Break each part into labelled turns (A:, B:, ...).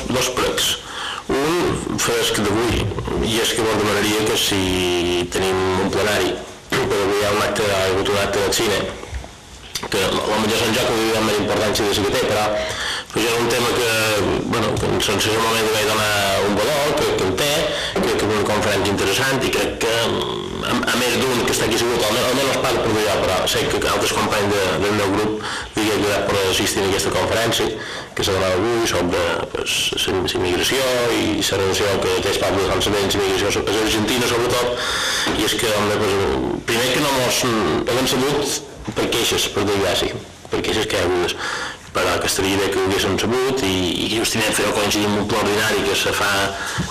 A: dos precs. Un fresc d'avui, i és que vos demanaria que si tenim un plenari, perquè avui hi ha un acte del cine, que potser Sant Joc avui hi ha més importància de que té, però és un tema que, bueno, sense el moment li vaig donar un valor, crec que en té, crec que és una conferència interessant i crec que, a més d'un que està aquí segut, almenys part per jo, però sé que altres companys del meu grup li he ajudat per assistir a aquesta conferència que s'ha donat avui sobre la immigració i la relació que té el poble de Sant Sabents, immigració a l'Argentina sobretot, i és que, primer que no mos hem sabut per queixes, per desgràcia, per queixes que hi ha hagut, però que estaria bé que ho haguéssim sabut i justament fer-ho coincidir amb un pla ordinari que se fa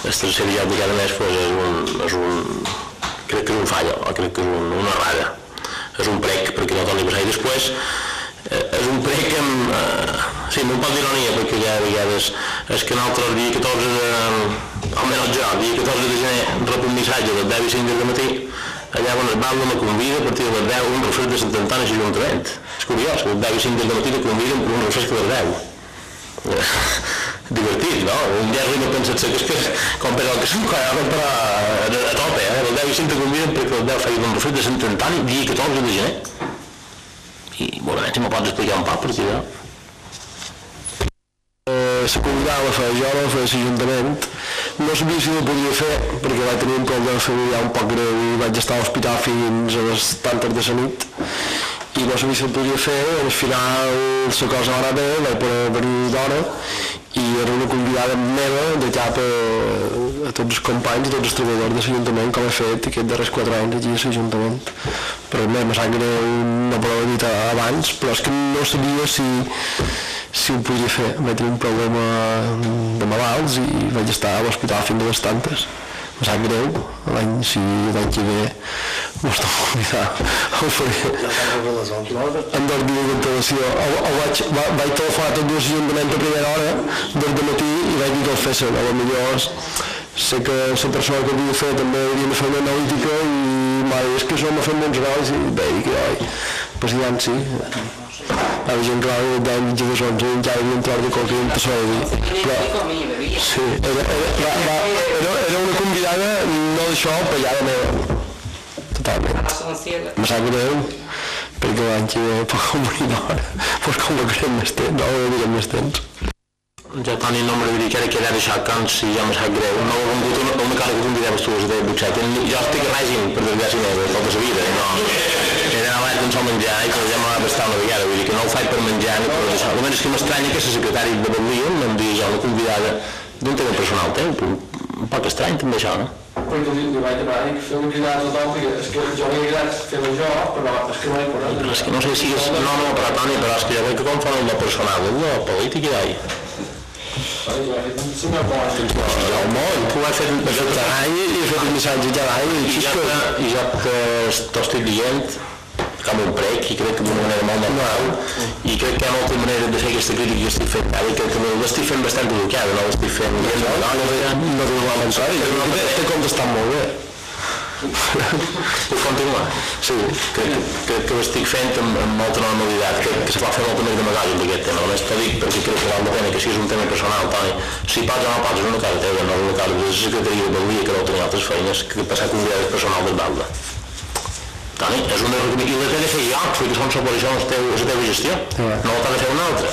A: el tercer dia de cada mes, crec que és un fallo, crec que és una errada, és un prec perquè no torni a passar. I després és un prec amb un poc d'ironia, perquè ja a vegades és que nosaltres el dia 14, almenys jo, el dia 14 de gener rep un missatge del 10 i 5 del matí, allà on el Baldo me convida a partir de les 10 un refresc de Sant Antoni a l'Ajuntament. És curiós, el 10 i 5 del matí me conviden per un refresc de les 10. Divertit, no? Un dia no penses que és que com per el que se'n colla, però a tope, el 10 i 5 te conviden perquè el 10 feia un refresc de Sant Antoni dia 14 de gener. I, bueno, si m'ho pots explicar un poc per si no?
B: La comunitat la feia jo, la feia l'Ajuntament. No sabia si ho podia fer perquè vaig tenir un problema familiar un poc greu i vaig estar a l'hospital fins a les tantes de la nit i no sabia si ho podia fer. Al final la cosa ara bé, vaig poder venir d'hora i era una convidada meva de cap a tots els companys i tots els treballadors de l'Ajuntament, com he fet aquests darrers 4 anys aquí a l'Ajuntament. Però a me sap greu no poder venir abans, però és que no sabia si ho podia fer. Vaig tenir un problema de malalts i vaig estar a l'hospital fins a les tantes. Me sap greu, l'any que ve m'ho estan convidant a oferir. En 2 dies d'integració. Vaig telefar tot l'Ajuntament a primera hora, des de matí, i vaig dir que el fessin. A lo millor sé que la persona que havia fet també hauria de fer una analítica i mai, és que som a fer uns herois i bé, dic que president sí. La gent que va haver de mitja de 11 ja havia entrat de qualsevol persona. Però sí, era una convidada no d'això, però ja de meva. Totalment. Me sap greu, perquè l'any que ve puc morir d'hora, doncs com ho crem més temps, no ho direm més temps.
A: Ja Toni no m'agradaria que ara quedar això com si ja me sap greu. No ho he vingut una cosa que convidaves tu a la butxeta. Jo estic a règim per desgràcia meva tota la vida. Era abans d'un sol menjar i que ja m'ha bastat una vegada. Vull dir que no ho faig per menjar ni per això. El moment és que m'estranya que la secretària de Berlín em digui jo una convidada d'un tema personal teu. Un poc estrany també això, no?
B: Perquè li vaig demanar que feu cridar a tothom, perquè és que jo m'he agradat fer-ho jo, però és que no he posat.
A: Però és que no sé si és... No, però Toni, però és que jo crec que confon el personal amb la política i d'ahir.
B: Jo he fet el meu bon.
A: Tu has fet un any i has fet un missatge cada any i jo t'ho estic dient com un prec i crec que d'una manera molt normal i crec que hi ha moltes maneres de fer aquesta crítica que estic fent i crec que l'estic fent bastant educada, no l'estic fent no diu la mentida t'he contestat molt bé. Puc continuar? Sí, crec que ho estic fent amb molta normalitat, crec que se pot fer molta més d'amagatge amb aquest tema, només t'ho dic perquè crec que val la pena que si és un tema personal, Toni, si pots o no pots és una cosa teva, no és una cosa de la secretaria de Balia que no tenia altres feines que passar convidades personal del Balda. Toni, és una recomanació, i les he de fer jo, perquè són suposicions de la teva gestió, no l'ha de fer una altra.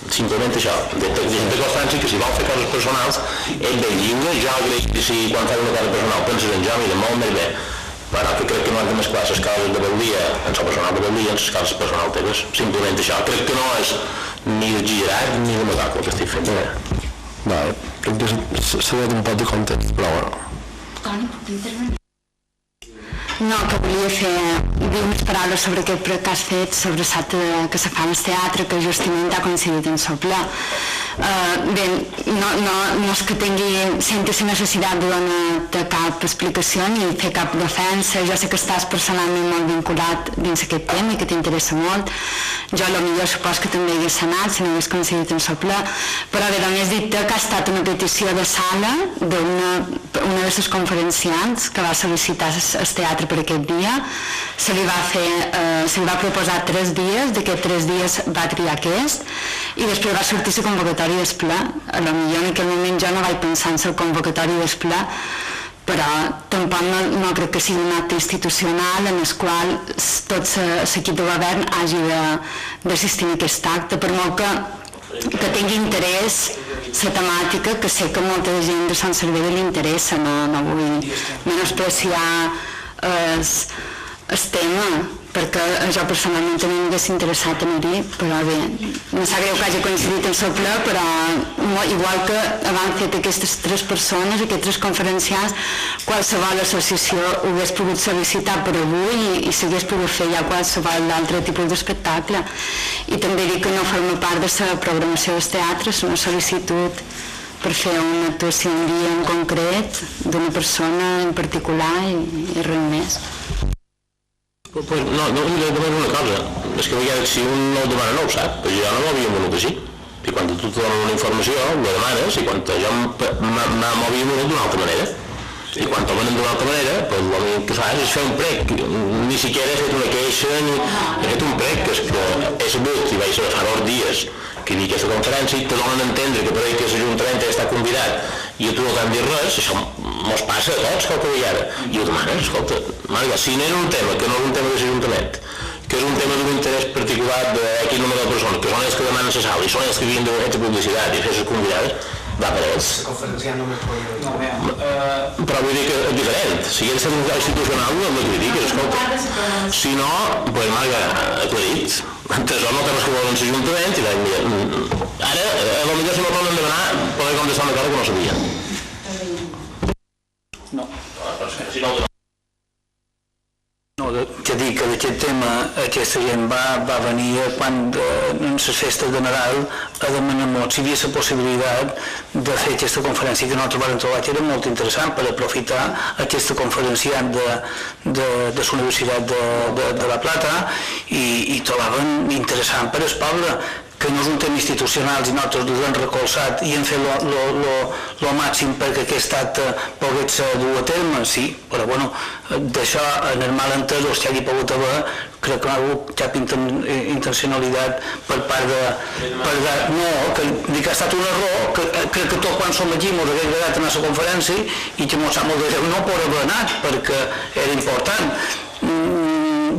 A: Simplement això, de constància que si vol fer coses personals ell ve lliure, jo crec que si quan fas una cosa personal penses en jo, mira, molt més bé, però que crec que no has de mesclar les coses de Balia en el personal de Balia en les coses personals teves, simplement això, crec que no és ni exagerat ni d'amagar el que estic fent.
B: Vale, crec que s'ha donat un pot de compte, però bueno.
C: Toni, puc intervenir? No, que volia dir unes paraules sobre aquest prec que has fet, sobre l'acte que se fa al teatre, que justament ha coincidit en el ple. Bé, no és que senti la necessitat de donar cap explicació ni fer cap defensa. Jo sé que estàs personalment molt vinculat dins aquest tema i que t'interessa molt. Jo potser supos que també hagués anat si no hagués coincidit en el ple, però bé, només dit que ha estat una petició de sala d'una de les conferenciants que va sol·licitar el teatre per aquest dia. Se li va proposar 3 dies, d'aquests 3 dies va triar aquest i després va sortir la convocatòria del ple. A lo millor en aquell moment jo no vaig pensar en la convocatòria del ple, però tampoc no crec que sigui un acte institucional en el qual tot l'equip de govern hagi d'assistir a aquest acte, per molt que tingui interès la temàtica, que sé que molta gent de Sant Cervera li interessa, no vull menospreciar el tema, perquè jo personalment també m'hagués interessat en anar-hi, però bé, no sap greu que hagi coincidit en el ple, però igual que han fet aquestes 3 persones, aquests 3 conferenciants, qualsevol associació ho hagués pogut sol·licitar per avui i s'hagués pogut fer ja qualsevol altre tipus d'espectacle. I també dic que no forma part de la programació del teatre, és una sol·licitud per fer una actuació un dia en concret d'una persona en particular i res més.
A: Pues no, només una cosa, és que a vegades si un no el demana no ho sap, però jo no m'havia venut així. I quan tu te dones una informació, ho demanes, i quan jo m'havia venut d'una altra manera. I quan ho venen d'una altra manera, pues el que fas és fer un prec, ni siquiera he fet una queixa, ni he fet un prec, que és que he sabut, i vaig saber fa 2 dies que hi havia aquesta conferència, i te donen a entendre que per ahir que l'Ajuntament està convidat i a tu no t'han dit res, això mos passa a tots qualque vegada, i ho demanes, escolta, Marga, si no és un tema que no és un tema de l'Ajuntament, que és un tema d'un interès particular d'aquí número de persones, que són els que demanen la sala i són els que havien de fer publicitat i fer les convidades, va per ells. Però vull dir que és diferent, si és una institucional no em critiques, escolta, si no, doncs Marga, aclarit, entres no té res que volen l'Ajuntament i ara, potser si no poden demanar, poder contestar una cosa que no sabia.
D: No, que dic que d'aquest tema aquesta gent va venir quan en les festes de Nadal a demanar si hi havia la possibilitat de fer aquesta conferència que nosaltres vam trobar que era molt interessant per aprofitar aquesta conferenciant de la Universitat de La Plata i trobaven interessant per al poble, que no és un tema institucional i nosaltres l'hem recolzat i hem fet el màxim perquè aquest acte pogués dur a terme, sí, però bueno, d'això en el malentès o si hagi pogut haver, crec que no ha hagut cap intencionalitat per part de... No, que dic que ha estat un error, crec que tot quan som aquí ens hagués agradat anar a la conferència i que ens sap molt de greu no poder haver anat perquè era important.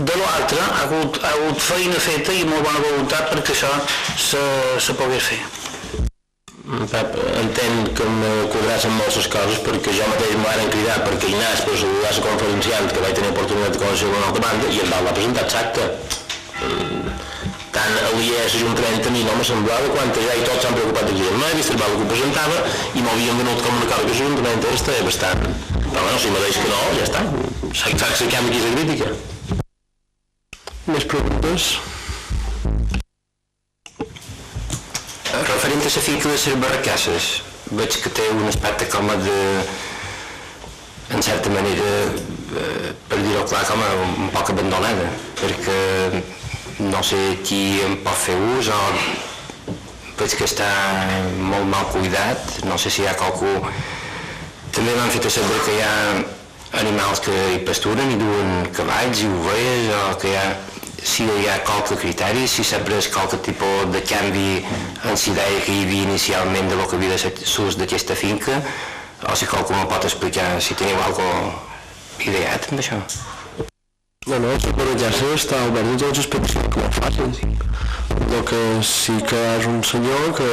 D: De l'altre ha hagut feina feta i molt bona voluntat perquè això se pogués fer.
A: Pep, entenc que me quadràs amb moltes coses perquè jo mateix m'ho van cridar perquè hi anàs per saludar la conferenciant que vaig tenir oportunitat de conèixer una altra banda i em va presentar exacte. Tant aliè a l'Ajuntament a mi no m'ha semblava quan ja i tots s'han preocupat aquí del medi, el que ho presentava i m'havien venut com una cosa que l'Ajuntament estava bastant. Però bueno, si me deix que no, ja està. S'acaba aquí la crítica.
B: Més preguntes?
E: Referent a la finca de les Barracasses, veig que té un aspecte com a de, en certa manera, per dir-ho clar, com a un poc abandonada, perquè no sé qui en pot fer ús o veig que està molt mal cuidat, no sé si hi ha qualcú... També m'han fet saber que hi ha animals que hi pasturen i duen cavalls i ovelles o que si hi ha qualque criteri, si s'ha pres qualque tipus de canvi en la idea que hi havia inicialment de lo que havia de ser l'ús d'aquesta finca o si qualcú me pot explicar si teniu alguna ideat amb això.
B: No, el Barracasses està obert a tots els peticions que ho facin. El que sí que és un senyor que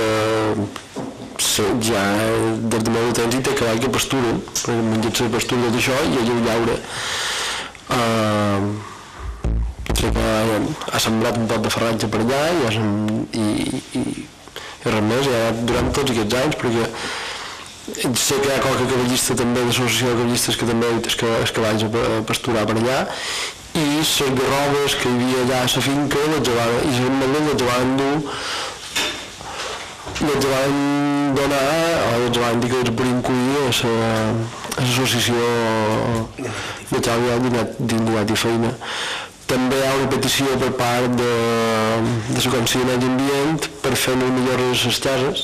B: ja des de molt temps hi té cavall que pasturen, perquè menjat la pastura d'això i allà ho llaura. Sé que ha sembrat un pot de ferratge per allà i res més, ja durant tots aquests anys, perquè sé que hi ha qualque cavallista també d'associació de cavallistes que també els cavalls a pasturar per allà i les garrobes que hi havia allà a la finca i les van donar o les van dir que els volien incluir a l'associació de Xavi d'Indigat i Feina. També hi ha una petició per part de la Conselleria de Medi Ambient per fer unes millores a les cases.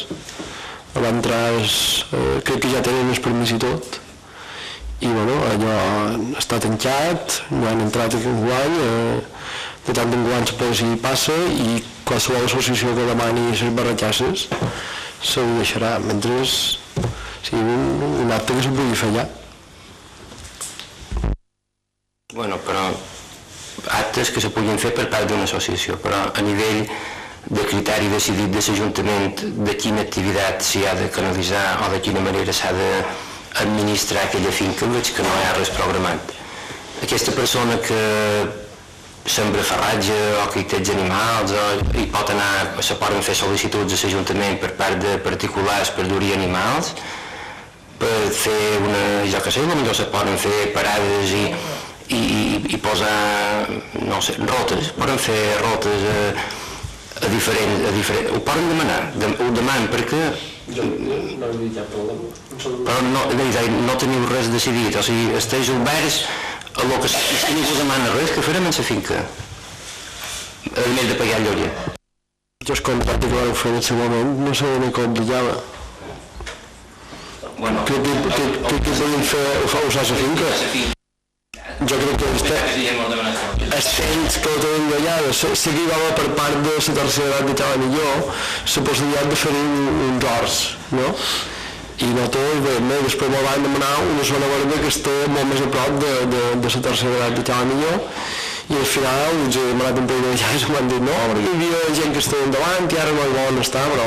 B: Crec que ja tenen el permís i tot. I bueno, allò està tancat, no han entrat aquest guany, de tant en guany se posa i passa i qualsevol associació que demani les barracasses se ho deixarà, mentre sigui un acte que se pugui fer allà.
E: Bueno, però actes que se puguin fer per part d'una associació, però a nivell de criteri decidit de l'Ajuntament de quina activitat s'hi ha de canalitzar o de quina manera s'ha d'administrar aquella finca, veig que no hi ha res programat. Aquesta persona que sembra farratge o que hi té animals hi pot anar, se poden fer sol·licituds a l'Ajuntament per part de particulars per dur-hi animals, per fer una, jo que sé, potser se poden fer parades i posar, no sé, rotes, poden fer rotes a diferents, ho poden demanar, ho demanen perquè però no teniu res decidit, o sigui, esteu oberts a lo que si ningú demana res, que farem en la finca a més de pagar lloguer.
B: Jo es contracte que vau fer en aquest moment no sé on complicava. Què podem fer usar la finca? Jo crec que els temps que ho tenim d'allà, sí que hi va haver per part de la tercera edat que estava millor la possibilitat de fer uns horts, no? I nosaltres, bé, després me van demanar una zona verda que està molt més a prop de la tercera edat que estava millor i al final ens he demanat un poc d'allà i m'han dit no, perquè hi havia gent que estava endavant i ara no hi volen estar, però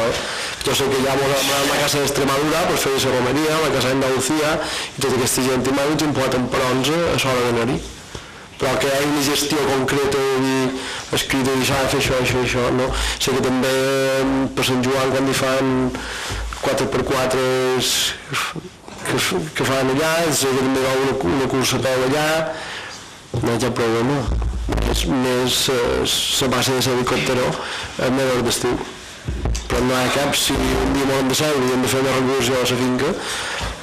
B: jo sé que ja m'ho han demanat la casa d'Extremadura per fer la romeria, la casa d'Andalucía i tota aquesta gent i m'han imputat en perons a l'hora d'anar-hi. Però que hi ha una gestió concreta de dir escrita i s'ha de fer això, no? Sé que també per Sant Joan quan hi fan 4x4 que fan allà, sé que també hi ha una cursa peu allà, no hi ha problema. Més la base de l'helicòptero a menor d'estiu. Però no hi ha cap, si un dia volen de seure i hem de fer una regulació a la finca,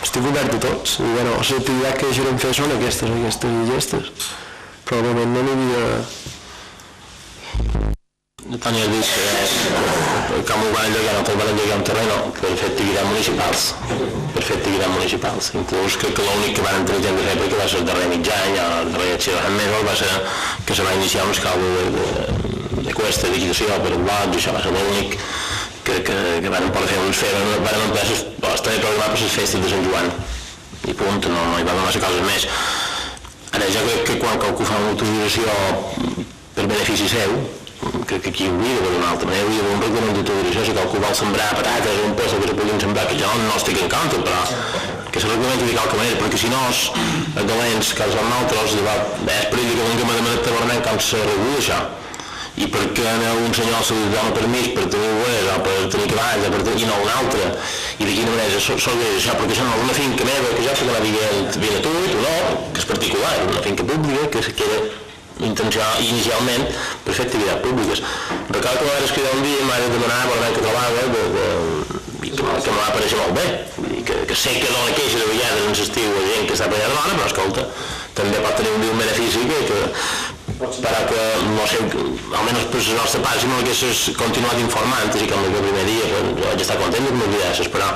B: estic obert a tots. I bueno, l'activitat que deixarem fer són aquestes i aquestes. Però al moment no n'hi havia...
A: Toni ha dit que com ho van llogar, no te'l van llogar un terreny per fer activitats municipals. Inclús que l'únic que van intel·ligent de fer perquè va ser el darrer mig any o el darrer acció de mesos va ser que se va iniciar un escaldo de cuesta d'agitació per el bloc i això va ser l'únic que van poder fer uns fer, van emplear estava programat per les festes de Sant Joan i punt, no hi va haver massa coses més. Ara ja crec que quan qualcú fa una autorització per benefici seu, crec que aquí hauria d'haver d'una altra manera, hauria d'haver un reglament d'autorització, si qualcú vol sembrar patates o un pèsol que se puguin sembrar, que jo no estic en contra, però que se reglamenti de qualque manera, perquè si no els galents que els van nosaltres, és políticament que m'ha demanat tabarment com se regula això. I perquè un senyor se li dona permís per tenir oest o per tenir cavalls i no un altre, i de quina manera això, perquè això no és una finca meva que jo sé que la diguem ben a tu i tu no, que és particular, una finca pública que se queda inicialment per fer activitats públiques. Recordo que m'ha escrit un dia i m'ha de demanar per que trobava i que me va aparèixer molt bé, que sé que dona queixa de vegades en l'estiu la gent que està per allà de bona, però escolta, també pot tenir un benefici però que, no sé, almenys per la nostra part, si no haguessis continuat informant, així com el primer dia, jo vaig estar content de m'oblidar-se, però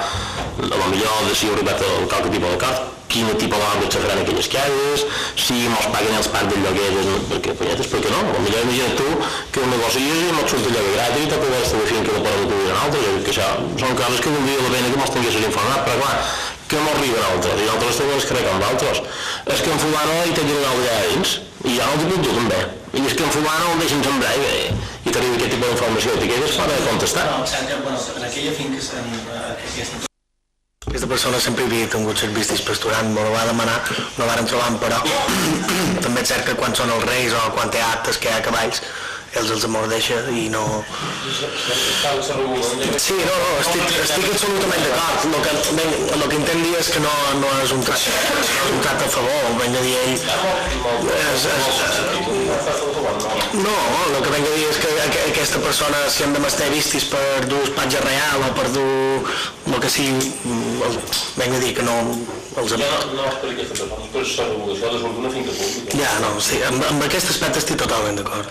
A: potser si heu arribat a qualque tipus d'acord, quin tipus d'obres se faran aquelles cases, si mos paguen els parcs del lloguer, perquè punyetes, perquè no? Potser imagina't tu que ho negocies i mos surt el lloguer gratis i tot el resta de finca que poden utilitzar en altres, que això són coses que voldria la pena que mos tinguessis informat, però clar, que mos arriben altres, i altres també els crec com d'altres. És que en fulano hi tenen una allà dins, i ja no t'hi puc dir també. I és que en fulano el deixen sembrar i t'arriba aquest tipus d'informació, i t'hi fora de contestar.
D: En aquella finca, aquesta persona sempre havia tingut servicis pasturant, me ho va demanar, no ho varen trobant, però també és cert que quan són els reis o quan té actes que hi ha cavalls, ells els amordeixa i no... Sí, no, estic absolutament d'acord. El que intent dir és que no és un tracte a favor, venga a dir ell... No, el que venga a dir és que aquesta persona, si hem de m'estar vistis per dur espatge real o per dur el que sigui, venga a dir que no...
A: No és per aquesta persona, és per la regulació de una finca pública.
D: Ja, no, sí, amb aquest aspecte estic totalment d'acord.